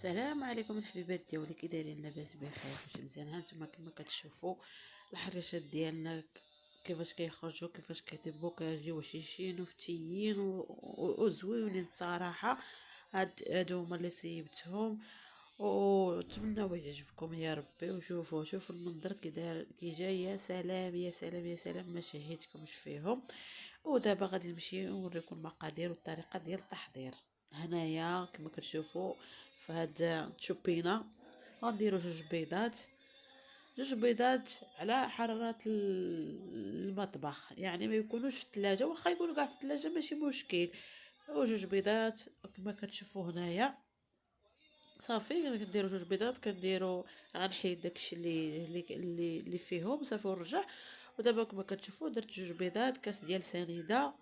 السلام عليكم الحبيبات ديالي، كي دايرين؟ لاباس بخير؟ واش مزيان؟ هانتوما كما كتشوفوا الحريشات ديالنا كيفاش كيخرجوا، كيفاش كيطيبوا، كيجيو شيشين وفتيين وزوينين الصراحه. هادو هما اللي صيبتهم، ونتمنوا يعجبكم يا ربي. وشوفوا المنظر كي داير كي جاي. يا سلام يا سلام يا سلام، ما شهيتكمش فيهم. ودابا غادي نمشي نوريكم المقادير والطريقه ديال التحضير. هنايا كما كتشوفوا في هاد التشوبينه غنديروا جوج بيضات على حراره المطبخ، يعني ما يكونوش في الثلاجه، واخا يكونوا كاع في الثلاجه ماشي مشكل. وجوج بيضات كما كتشوفوا هنايا. صافي كنديروا جوج بيضات، غنحيد داكشي اللي فيهم صافي ونرجع. ودابا كما كتشوفوا درت جوج بيضات، كاس ديال سنيده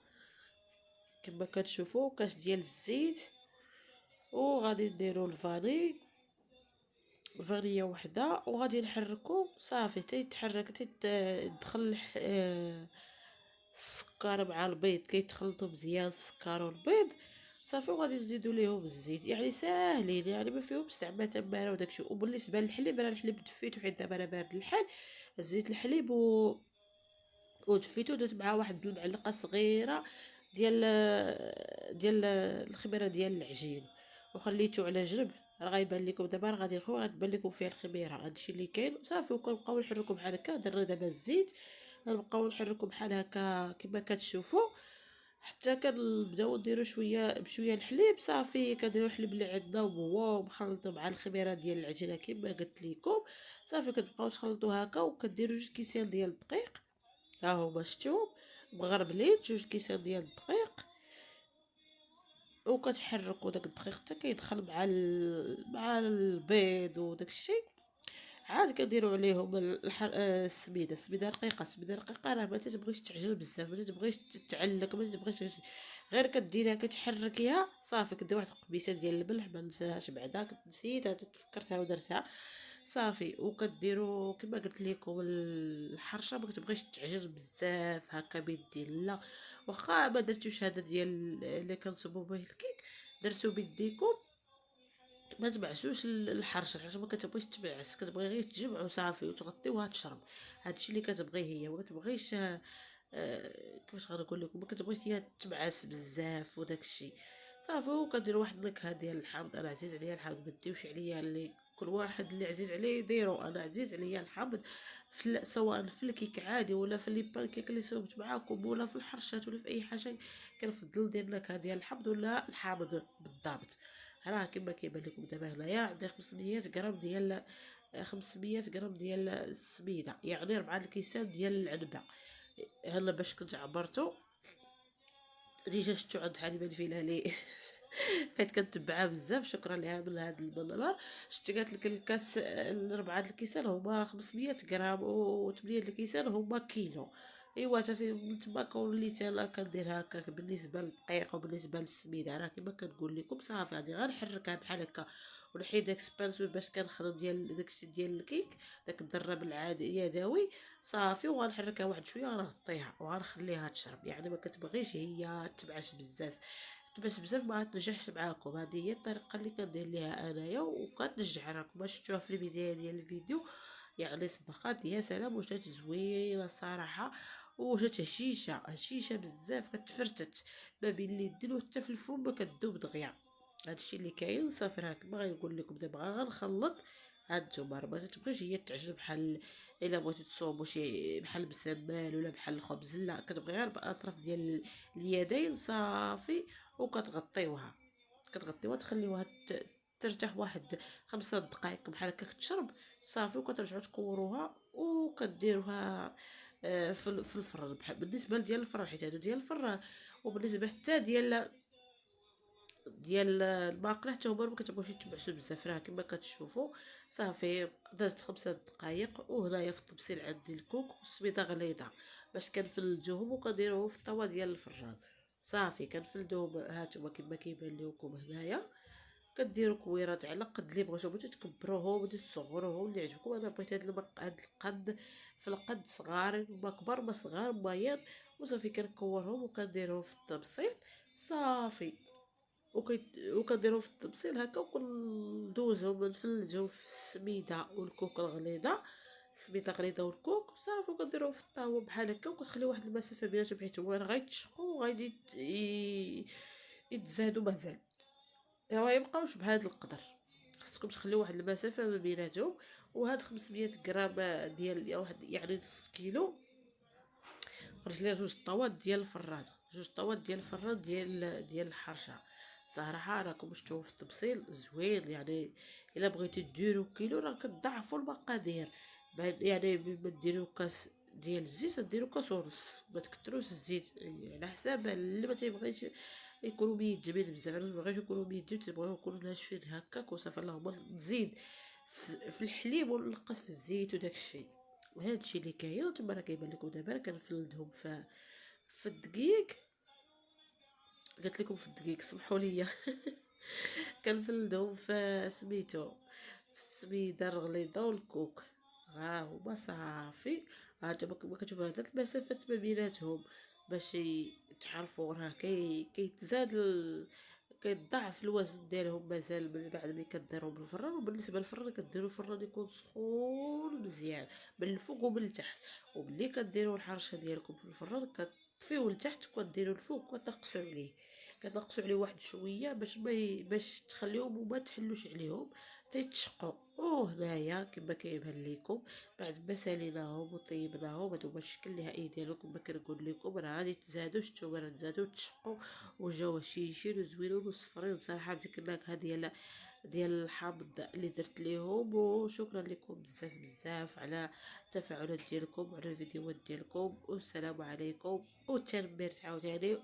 كما كتشوفوا، كاس ديال الزيت. وغادي نديروا فانية وحده، وغادي نحركو صافي تيتحرك تدخل السكر مع البيض، كيتخلطوا مزيان السكر والبيض صافي. وغادي نزيدوا ليهم الزيت، يعني ساهلين، يعني ما فيهمش زعما تماره وداكشي. وبالنسبه للحليب، انا الحليب دفيتو حيت دابا انا بارد الحال. زيت الحليب ودفيتو، درت معاه واحد المعلقه صغيره ديال الخميره ديال العجين، وخليته على جنب. راه غيبان لكم دابا، راه غادي نخوي غتبان لكم فيها الخميره. هادشي اللي كاين صافي. وكنبقاو نحركوا بحال هكا. درنا دابا الزيت، غنبقاو نحركوا بحال هكا كما كتشوفوا حتى كنبداو نديروا شويه بشويه الحليب. صافي كنديروا الحليب اللي عندنا وهو مخلط مع الخميره ديال العجينه كما قلت لكم. صافي كتبقاو تخلطوا هكا، وكديروا جوج كيسان ديال الدقيق، ها هما شفتوهم مغربلين، جوج كيسان ديال الدقيق. وكتحركوا داك الدقيق حتى كيدخل مع البيض وداك الشيء. عاد كنديروا عليهم السميده رقيقه راه ما تتبغيش تعجن بزاف، ما تتبغيش تعلق، ما تتبغيش غير كديريها كتحركيها صافي. كدير واحد القبيصه ديال الملح، ما نساهاش بعدا، كنت نسيتها تفكرتها ودرتها صافي. وكديروا كما قلت لكم الحرشه ما كتبغيش تعجن بزاف هكا بيدين، لا. واخا ما درتوش هذا ديال اللي كنصبوا به الكيك، درتو بيديكم، ما تبعسوش الحرشه ما كتبغيش تبعس، كتبغي غير تجمعو صافي وتغطيوها تشرب. هادشي اللي كتبغي هي، ما كتبغيش كيفاش غنقول لكم، ما كتبغيش هي تبعس بزاف وداك الشيء صافي. وكندير واحد النكهه ديال الحامض، انا عزيز عليا الحامض، ما ديوش عليا اللي كل واحد اللي عزيز عليه يديرو. انا عزيز عليا الحامض سواء في الكيك عادي، ولا في لي بانكيك اللي صوبت معاكم، ولا في الحرشات، ولا في اي حاجه. كنفضل ندير النكهه ديال الحامض ولا الحامض بالضبط. راه كما كيبان لكم دابا هنايا عندي 500 غرام ديال 500 غرام ديال السميده، يعني 4 الكيسان ديال العنبه. هلا باش كنت عبرتو ديجا شفتو عند حليمه الفيلالي كانت كنتبعها بزاف، شكرا لها من هذا المنبر. شتي قالت لك الكاس الربعه الكيسان هما 500 غرام، و8 الكيسان هما كيلو. ايوا حتى من تما كوليت انا كندير هكاك بالنسبه للدقيق وبالنسبه للسميده. راه كما كنقول لكم صافي غادي غير نحركها بحال هكا، ونحيد داك سبانسو باش كنخدم ديال داكشي ديال الكيك، داك الدراب العادي يدوي صافي. وغنحركها واحد شويه وغنغطيها وغنخليها تشرب، يعني ما كتبغيش هي تبعش بزاف. تبعش بزاف ما تنجحش معاكم. هذه هي الطريقه اللي كندير ليها انايا، وكتنجح. راكم شفتوها في البدايه ديال الفيديو، يعني صدقات يا سلام وجات زوينه الصراحه. وجات هشيشه بزاف، كتفرتت ما بين اليدين وحتى في الفم، كتذوب دغيا. هادشي اللي كاين صافي. راه كما غنقول لكم دابا غنخلط. هانتوما راه ما تبغيش هي تعجن بحال الا بغيتو تصوبوا شي بحال مسمال ولا بحال الخبز، لا، كتبغي غير باطراف ديال اليدين صافي. وكتغطيوها تخليوها ترتاح واحد 5 دقائق بحال هكا تشرب صافي. وكترجعوا تكوروها وكديروها في الفران. بحال بالنسبه ديال الفران حيت هادو ديال الفران. وبالنسبه حتى ديال الماقله حتى هما ما كتبغوش يتبعسوا بزاف. راه كما كتشوفوا صافي دازت 5 دقائق. وهنايا في الطبسيل عندي الكوك والسميده غليظه باش كنفلدوهم وكنديروهم في الطاوه ديال الفران صافي. كنفلدوهم هانتوما كما كيبان لكم هنايا. كديروا كويرات على قد اللي بغيتو تكبروهم ولا تصغروهم اللي عجبكم. انا بغيت هاد القد، في القد صغار ما كبر ما صغار مايان. وصافي كنكورهم وكنديرهم في الطبسيل صافي. وكنديرهم في الطبسيل هكا، وكندوزهم نفلجهم في السميده والكوك الغليظه، السميده غليظه والكوك صافي، وكنديرهم في الطاوه بحال هكا، وكتخلي واحد المسافه بيناتهم حيت هما غيتشقوا وغادي يتزادوا مازال، ايوا يبقاوش بهذا القدر. خصكم تخليو واحد المسافه ما بيناتهم. وهاد 500 غرام ديال واحد يعني نص كيلو، خرج ليها جوج طاوات ديال الفران، جوج طاوات ديال الفران ديال الحرشه. صراحه راكم شفتوه في التبصيل زوين يعني. الا بغيتو ديرو كيلو راه كتضاعفوا المقادير. يعني ما ديروا كاس ديال الزيت ديروا كاس ونص، ما تكثروش الزيت على حساب اللي ما تيبغيش يكونوا ميجمين بزاف. انا ما بغيتش يكونوا ميجمين، تيبغيو يكونوا ناشفين هكاك وصافي. اللهم نزيد في الحليب ونقص في الزيت وداك الشيء. وهذا الشيء اللي كاين. وانتم راه كيبان لكم دابا راه كنفلدهم في الدقيق. قلت لكم في الدقيق، سمحوا لي. كنفلدهم في سميتو في السميده الغليظه والكوك. ها هما صافي. ها انتما كما كتشوفوا هاد المسافات ما بيناتهم باش يتعرفوا. راه كيتزاد كيتضاعف الوزن ديالهم مازال من بعد ملي كديرهم بالفران. وبالنسبه للفران كديروا الفران يكون سخون مزيان من الفوق ومن التحت. وملي كديروا الحرشه ديالكم في الفران كتطفيوه لتحت وكديروا الفوق وتنقصوا عليه. كتنقصوا عليه واحد شويه باش باش تخليهم وما تحلوش عليهم تيتشقوا. وهنايا كما كيبان لكم بعد ما ساليناهم وطيبناهم، هادو هما الشكل النهائي ديالهم. كما كنقول لكم راه غادي تزادوا، شتوما راه تزادوا تشقوا وجاو هشيشين وزوينين وصفرين. بصراحه ديك النكهه ديال الحامض اللي درت ليهم. وشكرا لكم بزاف بزاف على التفاعلات ديالكم وعلى الفيديوهات ديالكم. والسلام عليكم، وتنمير عاوتاني.